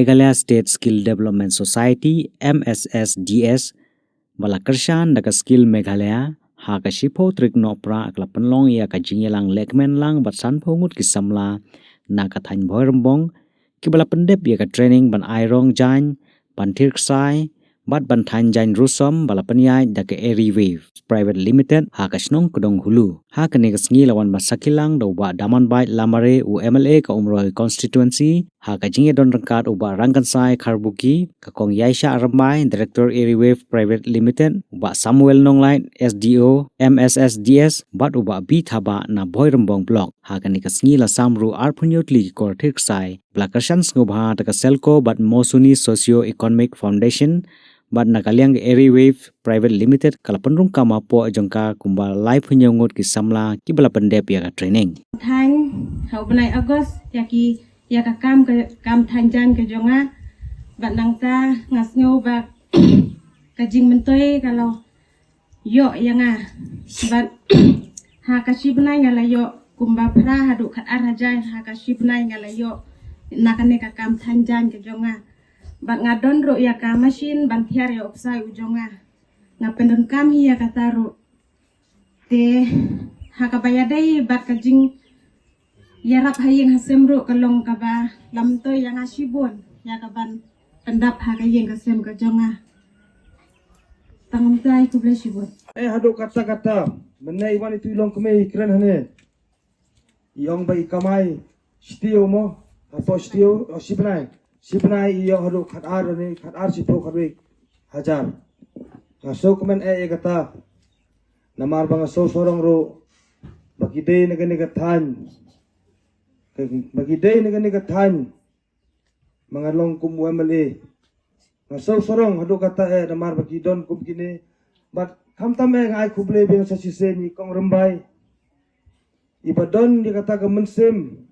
Meghalaya State Skill Development Society MSSDS bala kershan daga skill Meghalaya ha ka shipo trik no pra akla penlong ya ka jingelang lekmen lang batsan pongut kisamla na ka than boirmbong ki bala pendep ya ka training ban airong jan ban tirksai bat ban than jan rusom bala penyai daga Airy Wave Private Limited ha ka snong kudong hulu ha ka ne ka sngi lawan masakilang do ba daman bai lamare u MLA ka umroi constituency ha ka jinge don rangkat uba rangkansai karbuki ka kong yaisha ramai director Airy Wave Private Limited uba Samuel Nonglai SDO MSSDS bat uba bi thaba na boirembong block ha ka ni ka sngi la samru arpunyotli kor thiksai blakarshan ngobha ta ka selco bat mosuni socio economic foundation bat nakaliang Airy Wave Private Limited kalapenrung kama po jongka kumba live hunyongot ki samla ki bala pendep ya ka training thang hau benai August yaki ya ka kam thanjan ke jonga bat nangta ngasnyo ba kajing mentoi kalau yo yanga bat ha ka shibnai ngala yo kumba pra hadu khat arhajai ha ka shibnai ngala yo nakane ka kam thanjan ke jonga bat ngadon ro ya ka machine ban thiar ya opsai ujonga ngapendon kam hi ya kataru te ha ka bayadai bat kajing yarap hayeng hasemro kalong kaba lamto yang asibon ya kaban pendap hayeng kasem ka jonga tangtai tu ble sibon hado kata-kata menai wan itu long kemei keren hane yong bai kamai stio mo apa stio sibnai iyo hado khatar ne khatar sipo kharwe hajar ngaso kemen kata namar bang so sorong ro bagi dei negani kathan bagi day negani kathan mangalong kum MLA ngaso sorong hadu kata namar bagi don kum kini bat kamtam ngai kuble beng sa siseni kong rembai ibadon dikata ke mensim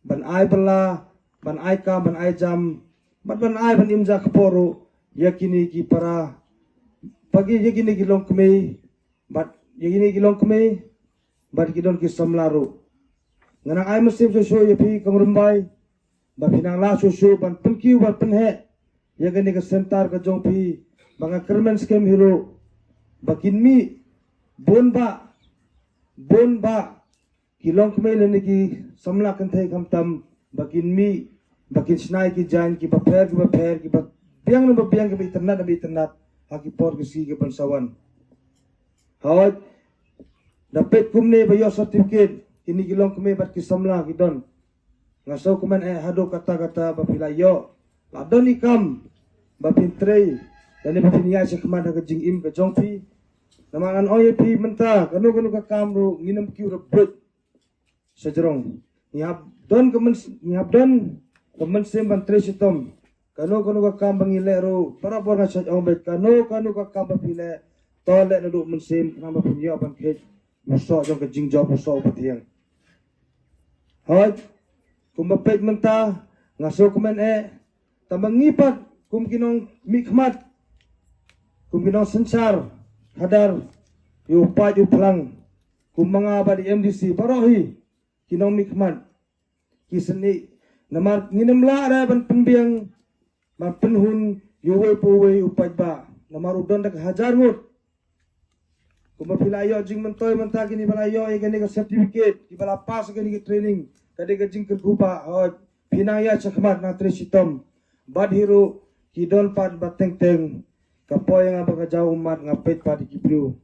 ban ai bala ban ai ka ban ai jam ban ai ban imja keporo yakini ki para pagi yakini ki long kemei bat yakini ki long kemei bat kidon ki samlaru nganang ay musim susu ya pi kong rumbai ba pinang la susu ban penkiu ban penhe ya gani ka sentar ka jong pi banga kermen skem hero bakin mi bon ba kilong kmei le ki samla kan thai kam tam bakin mi bakin snai ki jan ki ba pher ki ba biang no ba biang ki internet haki por ki si ki bansawan hawat dapat kumne ba yo certificate kini kilong kami bat kisamla kidon ngaso kuman hado kata-kata bapilayo ladon ikam bapintrei dan bapinya sa kamada ka jingim ka jongpi namangan oye pi menta kanu ka kamru nginam ki rebut sejerong ngap don kemen sem ban tre sitom kanu ka kam bangile ro para borga sa ombet kanu ka kam bapile tole na du mensem nama punya ban ke muso jong ka jingjob muso patiang Hoi, kumpapit menta ngaso kumen tamangipat kum kinong mikmat kum kinong sensar hadar yu pa yu plang kum mga ba di MDC parohi kinong mikmat kiseni namar nginamla ra ban pembiang ban penhun yu we po we upaj ba namar udon dak hajar ngut kumapilayo jing mentoy menta kini balayo gani ka certificate ki bala pas gani ka training kadi ka jing kergupa pinaya chakmat na trisitom bad hero kidon pad bateng kapoy nga baka jaw umat nga pet pad kiblu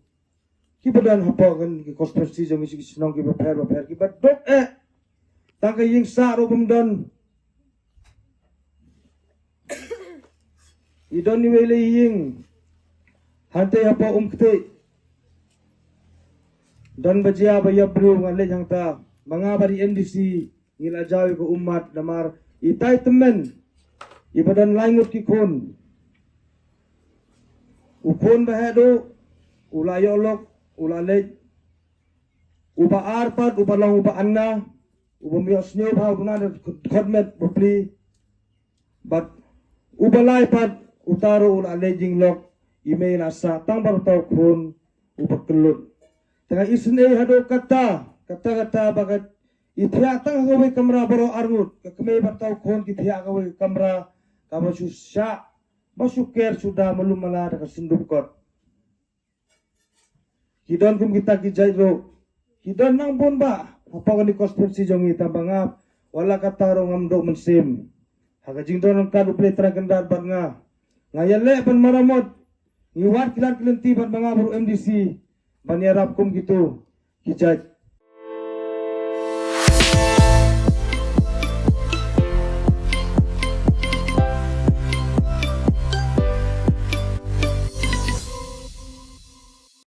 kibadan hapo kan ki konspirasi jong isi sinong ki baper ki badok tangka ying sa ro bumdon idon ni wele ying hante hapo umkte dan bajia bayabru ngale yang ta mga bari MDC ngila jawi ko umat namar itay temen ibadan langut kikon ukon bahedo ulayolok ulalej uba arpat uba lang uba anna uba miyos nyo ba guna kodmet bupli bat uba laypat utaro ulalejing lok email asa tangbar tau kon uba kelut tengah isne hado kata bagat Ithia tang gawe kamera boro arngut kemei batau kon ithia gawe kamera kama susya masuker sudah melum mala da sindup kot. Hidon kum kita kijairo hidon nang pun ba apa kan di konspirasi jongi tambangap wala kataro ngamdo mensim haga jingdo nang kadu pletra gendar bat ngayale pan maramot ngiwat kilan kilenti bat mga bro MDC banyarap kum gitu kijaj